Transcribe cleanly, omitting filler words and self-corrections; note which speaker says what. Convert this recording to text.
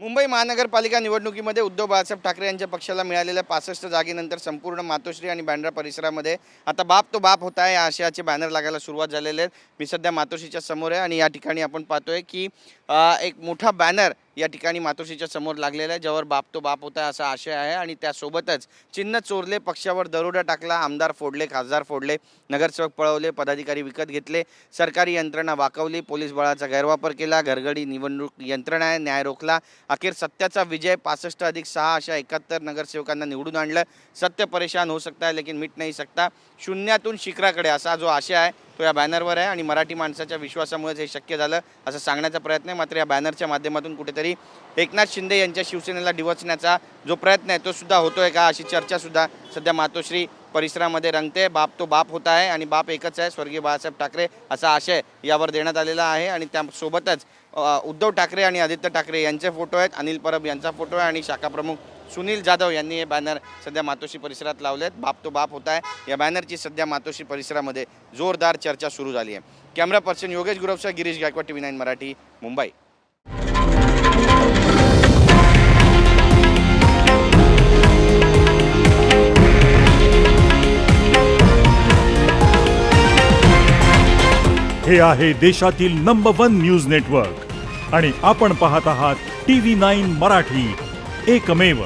Speaker 1: मुंबई महानगरपालिका निवडणुकीमध्ये उद्धव बाळासाहेब ठाकरे यांच्या पक्षाला मिळालेल्या 65 जागेनंतर संपूर्ण मातोश्री आणि बँड्रा परिसरामध्ये आता बाप तो बाप होता है या आशयाचे बॅनर लागायला सुरुवात झालेले आहेत। मी सध्या मातोश्रीच्या समोर आहे आणि या ठिकाणी आपण पाहतोय की एक मोठा बॅनर या ठिकाणी मातोश्रीच्या समोर लागलेला आहे, ज्यावर बाप तो बाप होता असा आशय आहे आणि त्यासोबतच चिन्ह चोरले, पक्षावर दरोडा टाकला, आमदार फोडले, खासदार फोडले, नगरसेवक पळवले, पदाधिकारी विकत घेतले, सरकारी यंत्रणा वाकवली, पोलीस बळाचा गैरवापर केला, घरगडी निवडणूक यंत्रणा आहे, न्याय रोखला, अखेर सत्याचा विजय 65+6 अशा 71 नगरसेवकांना निवडून आणलं। सत्य परेशान हो सकता है लेकिन मिट नहीं सकता, शून्यातून शिखराकडे असा जो आशय आहे तो या बॅनरवर आहे आणि मराठी माणसाच्या विश्वासामुळे हे शक्य झालं असं सांगण्याचा प्रयत्न आहे। मात्र या बॅनरच्या माध्यमातून कुठेतरी एकनाथ शिंदे यांच्या शिवसेनेला डिवचण्याचा जो प्रयत्न आहे तो सुद्धा होतोय का अशी चर्चा सुद्धा सध्या मातोश्री परिसरामध्ये रंगते। बाप तो बाप होता आहे आणि बाप एकच आहे, स्वर्गीय बाळासाहेब ठाकरे असा आशय यावर देण्यात आलेला आहे आणि त्यासोबतच उद्धव ठाकरे आणि आदित्य ठाकरे यांचे फोटो आहेत, अनिल परब यांचा फोटो आहे आणि शाखा प्रमुख सुनील जाधव यांनी हे बॅनर सध्या मातोश्री परिसरात लावले आहेत। बाप तो बाप होता है या बॅनरची सध्या मातोश्री परिसरामध्ये जोरदार चर्चा सुरू झाली आहे। कॅमेरा पर्सन योगेश गुरवसह गिरीश गायकवाड, TV9 मराठी, मुंबई।
Speaker 2: हे आहे देशातील नंबर 1 न्यूज नेटवर्क आणि आपण पाहत आहात TV9 मराठी, एकमेव।